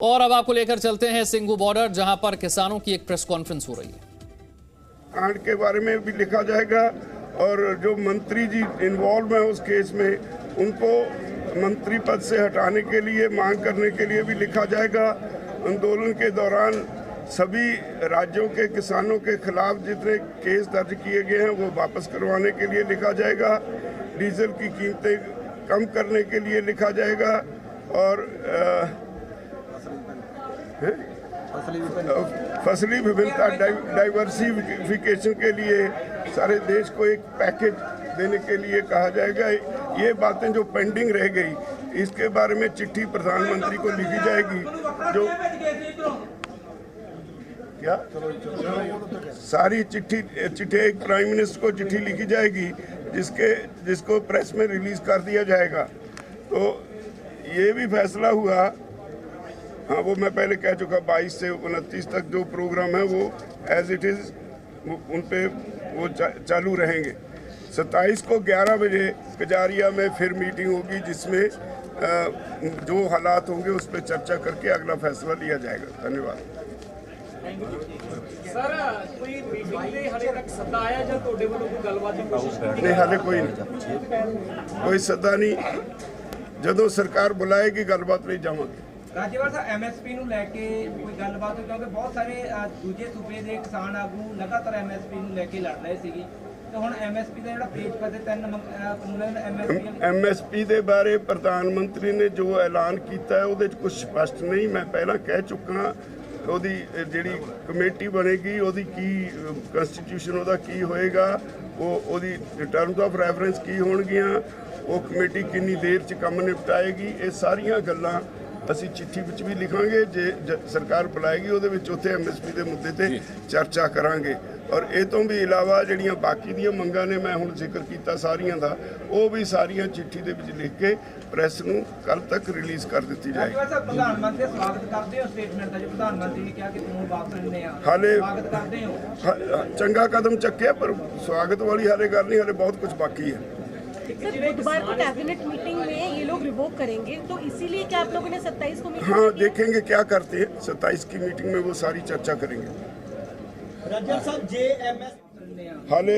और अब आपको लेकर चलते हैं सिंघू बॉर्डर, जहां पर किसानों की एक प्रेस कॉन्फ्रेंस हो रही है। कांड के बारे में भी लिखा जाएगा और जो मंत्री जी इन्वॉल्व हैं उस केस में उनको मंत्री पद से हटाने के लिए मांग करने के लिए भी लिखा जाएगा। आंदोलन के दौरान सभी राज्यों के किसानों के खिलाफ जितने केस दर्ज किए गए हैं वो वापस करवाने के लिए लिखा जाएगा। डीजल की कीमतें कम करने के लिए लिखा जाएगा और फसली विभिन्नता डाइवर्सिफिकेशन के लिए सारे देश को एक पैकेज देने के लिए कहा जाएगा। ये बातें जो पेंडिंग रह गई इसके बारे में चिट्ठी प्रधानमंत्री को लिखी जाएगी। जो क्या सारी चिट्ठी एक प्राइम मिनिस्टर को चिट्ठी लिखी जाएगी जिसको प्रेस में रिलीज कर दिया जाएगा। तो ये भी फैसला हुआ, हाँ वो मैं पहले कह चुका, 22 से 29 तक जो प्रोग्राम है वो एज इट इज़ उन पे वो चालू रहेंगे। 27 को 11 बजे कजारिया में फिर मीटिंग होगी जिसमें जो हालात होंगे उस पर चर्चा करके अगला फैसला लिया जाएगा। धन्यवाद। सर कोई मीटिंग ਲਈ ਹਾਲੇ ਤੱਕ ਸੱਦਾ ਆਇਆ ਜਾਂ ਤੁਹਾਡੇ ਵੱਲੋਂ ਕੋਈ ਗੱਲਬਾਤ ਦੀ ਕੋਸ਼ਿਸ਼ ਕੀਤੀ? नहीं हाले कोई सदा नहीं, ਜਦੋਂ ਸਰਕਾਰ ਬੁਲਾਏਗੀ ਗੱਲਬਾਤ ਲਈ ਜਾਵਾਂਗੇ। ਰਾਜੇਵਾਲ ਸਾਹਿਬ ਐਮਐਸਪੀ ਨੂੰ ਲੈ ਕੇ ਕੋਈ ਗੱਲਬਾਤ ਹੋਈ ਕਿਉਂਕਿ ਬਹੁਤ ਸਾਰੇ ਦੂਜੇ ਸੂਬੇ ਦੇ ਕਿਸਾਨ ਆਗੂ ਲਗਾਤਾਰ ਐਮਐਸਪੀ ਨੂੰ ਲੈ ਕੇ ਲੜ ਰਹੇ ਸੀਗੇ ਤੇ ਹੁਣ ਐਮਐਸਪੀ ਦਾ ਜਿਹੜਾ ਪੇਜ ਪਰ ਤੇ ਤਿੰਨ ਕਾਨੂੰਨਾਂ ਦਾ ਐਮਐਸਪੀ ਦੇ ਬਾਰੇ ਪ੍ਰਧਾਨ ਮੰਤਰੀ ਨੇ ਜੋ ਐਲਾਨ ਕੀਤਾ ਹੈ ਉਹਦੇ 'ਚ ਕੁਝ ਸਪਸ਼ਟ ਨਹੀਂ। ਮੈਂ ਪਹਿਲਾਂ ਕਹਿ ਚੁੱਕਾ ਉਹਦੀ ਜਿਹੜੀ ਕਮੇਟੀ ਬਣੇਗੀ ਉਹਦੀ ਕੀ ਕਨਸਟੀਟਿਊਸ਼ਨ ਉਹਦਾ ਕੀ ਹੋਏਗਾ, ਉਹਦੀ ਟਰਮਸ ਆਫ ਰੈਫਰੈਂਸ ਕੀ ਹੋਣਗੀਆਂ, ਉਹ ਕਮੇਟੀ ਕਿੰਨੀ ਦੇਰ 'ਚ ਕੰਮ ਨਿਪਟਾਏਗੀ, ਇਹ ਸਾਰੀਆਂ ਗੱਲਾਂ ਅਸੀਂ ਚਿੱਠੀ ਵਿੱਚ ਵੀ ਲਿਖਾਂਗੇ। ਜੇ ਸਰਕਾਰ ਬੁਲਾਏਗੀ ਉਹਦੇ ਵਿੱਚ ਉੱਥੇ ਐਮਐਸਪੀ ਦੇ ਮੁੱਦੇ ਤੇ ਚਰਚਾ ਕਰਾਂਗੇ। ਔਰ ਇਹ ਤੋਂ ਵੀ ਇਲਾਵਾ ਜਿਹੜੀਆਂ ਬਾਕੀ ਦੀਆਂ ਮੰਗਾਂ ਨੇ ਮੈਂ ਹੁਣ ਜ਼ਿਕਰ ਕੀਤਾ ਸਾਰੀਆਂ ਦਾ, ਉਹ ਵੀ ਸਾਰੀਆਂ ਚਿੱਠੀ ਦੇ ਵਿੱਚ ਲਿਖ ਕੇ ਪ੍ਰੈਸ ਨੂੰ ਕੱਲ ਤੱਕ ਰਿਲੀਜ਼ ਕਰ ਦਿੱਤੀ ਜਾਏਗੀ। ਪ੍ਰਧਾਨ ਮੰਤਰੀ ਸਵਾਗਤ ਕਰਦੇ ਹੋ ਸਟੇਟਮੈਂਟ ਦਾ, ਜੋ ਪ੍ਰਧਾਨ ਮੰਤਰੀ ਨੇ ਕਿਹਾ ਕਿ ਤੁਹਾਨੂੰ ਵਾਪਸ ਲੈਣੇ ਆ, ਹਾਲੇ ਸਵਾਗਤ ਕਰਦੇ ਹੋ? ਚੰਗਾ ਕਦਮ ਚੱਕਿਆ ਪਰ ਸਵਾਗਤ ਵਾਲੀ ਹਾਲੇ ਗੱਲ नहीं, हाले बहुत कुछ बाकी है। सर बुधवार को कैबिनेट मीटिंग में ये लोग रिवोक करेंगे, तो इसीलिए क्या आप लोगों ने 27 को मीटिंग? हाँ देखेंगे क्या करते हैं, 27 की मीटिंग में वो सारी चर्चा करेंगे। हाले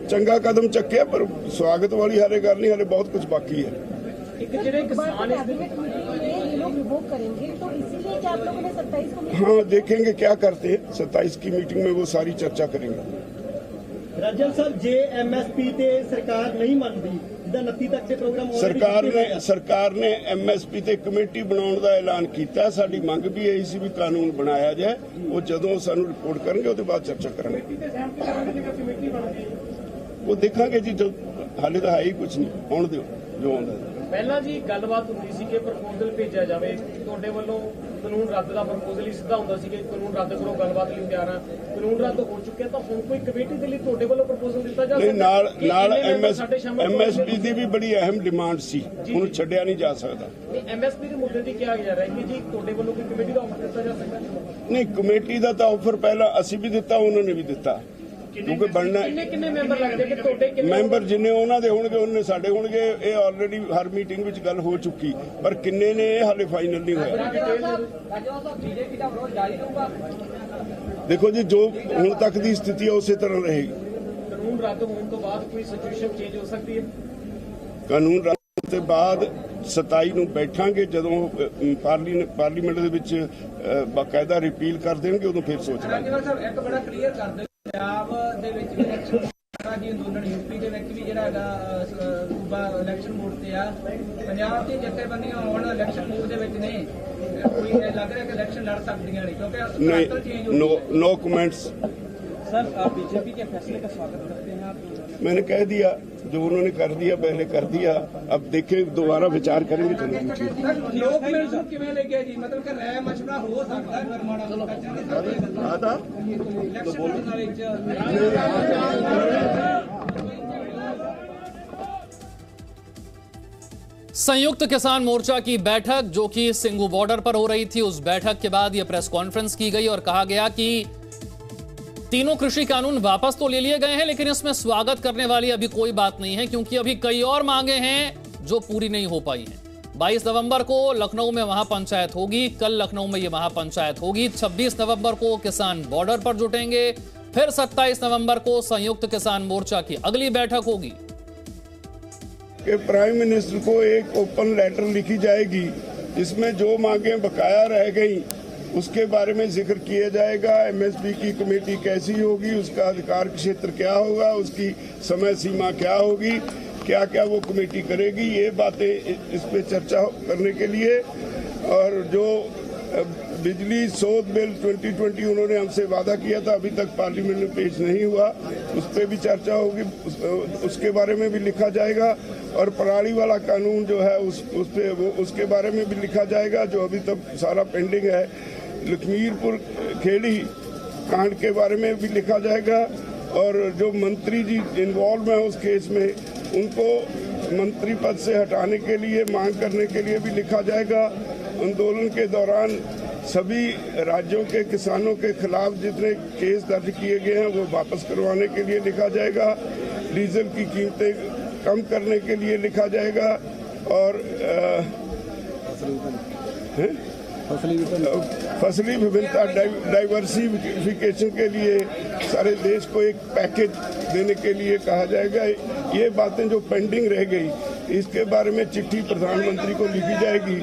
चंगा कदम चक्या पर स्वागत वाली हाले गल नहीं, हाले बहुत कुछ बाकी है। कैबिनेट मीटिंग में ये लोग रिवोक करेंगे, तो इसीलिए क्या आप लोगों ने 27 को? हाँ देखेंगे क्या करते हैं, 27 की मीटिंग में वो सारी चर्चा करेंगे। राजन साहब जे एमएसपी ते सरकार नहीं मानती, जिदा 29 तक के प्रोग्राम सरकार ने एमएसपी ते कमेटी बनाने का ऐलान किया। साडी मंग भी यही सी भी कानून बनाया जाए, वो जदों सानू रिपोर्ट करेंगे उसके बाद चर्चा करेंगे। वो देखांगे जी, जो हाले तो है ही कुछ नहीं, आउण दिओ जो आउंदा। ਪਹਿਲਾਂ ਜੀ ਗੱਲਬਾਤ ਹੁੰਦੀ ਸੀ ਕਿ ਪ੍ਰਪੋਜ਼ਲ ਭੇਜਿਆ ਜਾਵੇ, ਤੁਹਾਡੇ ਵੱਲੋਂ ਕਾਨੂੰਨ ਰੱਦ ਦਾ ਪ੍ਰਪੋਜ਼ਲ ਹੀ ਸਿੱਧਾ ਹੁੰਦਾ ਸੀ ਕਿ ਕਾਨੂੰਨ ਰੱਦ ਕਰੋ, ਗੱਲਬਾਤ ਲਈ ਤਿਆਰ ਆ। ਕਾਨੂੰਨ ਰੱਦ ਹੋ ਚੁੱਕਿਆ ਤਾਂ ਹੁਣ ਕੋਈ ਕਮੇਟੀ ਦੇ ਲਈ ਤੁਹਾਡੇ ਵੱਲੋਂ ਪ੍ਰਪੋਜ਼ਲ ਦਿੱਤਾ ਜਾ ਸਕਦਾ? ਨਾਲ ਐਮਐਸਪੀ ਦੀ ਵੀ ਬੜੀ ਅਹਿਮ ਡਿਮਾਂਡ ਸੀ, ਉਹਨੂੰ ਛੱਡਿਆ ਨਹੀਂ ਜਾ ਸਕਦਾ। ਨਹੀਂ ਐਮਐਸਪੀ ਦੇ ਮੁੱਦੇ ਤੇ ਕਿਹਾ ਜਾ ਰਿਹਾ ਹੈ ਕਿ ਜੀ ਤੁਹਾਡੇ ਵੱਲੋਂ ਕੋਈ ਕਮੇਟੀ ਦਾ ਆਫਰ ਦਿੱਤਾ ਜਾ ਸਕਦਾ? ਨਹੀਂ ਕਮੇਟੀ ਦਾ ਤਾਂ ਆਫਰ ਪਹਿਲਾਂ ਅਸੀਂ ਵੀ ਦਿੱਤਾ, ਉਹਨਾਂ ਨੇ ਵੀ ਦਿੱਤਾ, ਕਿਉਂਕਿ ਬਣਨਾ ਕਿੰਨੇ ਮੈਂਬਰ ਲੱਗਦੇ ਕਿ ਤੁਹਾਡੇ ਕਿੰਨੇ ਮੈਂਬਰ ਜਿੰਨੇ ਉਹਨਾਂ ਦੇ ਹੋਣਗੇ ਉਹਨੇ ਸਾਡੇ ਹੋਣਗੇ। ਇਹ ਆਲਰੇਡੀ ਹਰ ਮੀਟਿੰਗ ਵਿੱਚ ਗੱਲ ਹੋ ਚੁੱਕੀ, ਪਰ ਕਿੰਨੇ ਨੇ ਇਹ ਹਾਲੇ ਫਾਈਨਲ ਨਹੀਂ ਹੋਇਆ। ਦੇਖੋ ਜੀ, ਜੋ ਹੁਣ ਤੱਕ ਦੀ ਸਥਿਤੀ ਹੈ ਉਸੇ ਤਰ੍ਹਾਂ ਰਹੇਗੀ। ਕਾਨੂੰਨ ਰੱਦ ਹੋਣ ਤੋਂ ਬਾਅਦ ਕੋਈ ਸਿਚੁਏਸ਼ਨ ਚੇਂਜ ਹੋ ਸਕਦੀ ਹੈ? ਕਾਨੂੰਨ ਰੱਦ ਤੋਂ ਬਾਅਦ 27 ਨੂੰ ਬੈਠਾਂਗੇ, ਜਦੋਂ ਪਾਰਲੀਮੈਂਟ ਦੇ ਵਿੱਚ ਬਾਕਾਇਦਾ ਰਿਪੀਲ ਕਰ ਦੇਣਗੇ ਉਦੋਂ ਫਿਰ ਸੋਚ ਲਾਂਗੇ। ਇੱਕ ਬੜਾ ਕਲੀਅਰ ਕਰ ਦਿਓ, ਪੰਜਾਬ ਦੇ ਵਿੱਚ ਵੀ ਜੀ ਅੰਦੋਲਨ, ਯੂਪੀ ਦੇ ਵਿੱਚ ਵੀ ਜਿਹੜਾ ਹੈਗਾ ਸੂਬਾ ਇਲੈਕਸ਼ਨ ਮੋਡ ਤੇ ਆ, ਪੰਜਾਬ ਦੀ ਜਥੇਬੰਦੀਆਂ ਹੁਣ ਇਲੈਕਸ਼ਨ ਮੋਡ ਦੇ ਵਿੱਚ ਨੇ, ਕੋਈ ਲੱਗ ਰਿਹਾ ਕਿ ਇਲੈਕਸ਼ਨ ਲੜ ਸਕਦੀਆਂ ਨੇ ਕਿਉਂਕਿ नो कमेंट्स। सर बीजेपी के फैसले का स्वागत करते हैं आप? मैंने कह दिया, जो उन्होंने कर दिया पहले कर दिया, अब देखे दोबारा विचार करेंगे। चलो लोग मिलजुल किवें लेके जी, मतलब कि राय मशवरा हो सकता है फरमाना संयुक्त किसान मोर्चा की बैठक जो कि सिंघू बॉर्डर पर हो रही थी, उस बैठक के बाद यह प्रेस कॉन्फ्रेंस की गई और कहा गया कि तीनों कृषि कानून वापस तो ले लिए गए हैं, लेकिन इसमें स्वागत करने वाली अभी कोई बात नहीं है, क्योंकि अभी कई और मांगे हैं जो पूरी नहीं हो पाई हैं। 22 नवंबर को लखनऊ में महापंचायत होगी। कल लखनऊ में यह महापंचायत होगी। 26 नवंबर को किसान बॉर्डर पर जुटेंगे। फिर 27 नवंबर को संयुक्त किसान मोर्चा की अगली बैठक होगी। कि प्राइम मिनिस्टर को एक ओपन लेटर लिखी जाएगी जिसमें जो मांगें बकाया रह गई उसके बारे में जिक्र किया जाएगा। एमएसपी की कमेटी कैसी होगी, उसका अधिकार क्षेत्र क्या होगा, उसकी समय सीमा क्या होगी, क्या क्या वो कमेटी करेगी, ये बातें इस पे चर्चा करने के लिए। और जो बिजली शोध बिल 2020 उन्होंने हमसे वादा किया था, अभी तक पार्लियामेंट में पेश नहीं हुआ, उस पर भी चर्चा होगी, उसके बारे में भी लिखा जाएगा। और पराली वाला कानून जो है उस पे उसके बारे में भी लिखा जाएगा, जो अभी तक सारा पेंडिंग है। लखीमपुर खेड़ी कांड के बारे में भी लिखा जाएगा। और जो मंत्री जी इन्वॉल्व हैं उस केस में, उनको मंत्री पद से हटाने के लिए मांग करने के लिए भी लिखा जाएगा। आंदोलन के दौरान सभी राज्यों के किसानों के खिलाफ जितने केस दर्ज किए गए हैं वो वापस करवाने के लिए लिखा जाएगा। डीजल की कीमतें कम करने के लिए लिखा जाएगा। और फसली विभिन्नता डाइवर्सिफिकेशन के लिए सारे देश को एक पैकेज देने के लिए कहा जाएगा। ये बातें जो पेंडिंग रह गई, इसके बारे में चिट्ठी प्रधानमंत्री को लिखी जाएगी।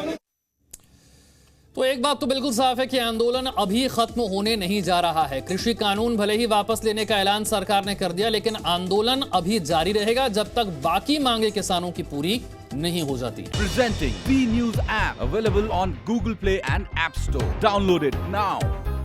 तो एक बात तो बिल्कुल साफ है कि आंदोलन अभी खत्म होने नहीं जा रहा है। कृषि कानून भले ही वापस लेने का ऐलान सरकार ने कर दिया, लेकिन आंदोलन अभी जारी रहेगा जब तक बाकी मांगे किसानों की पूरी नहीं हो जाती। Presenting B News app available on Google Play and App Store. Download it now.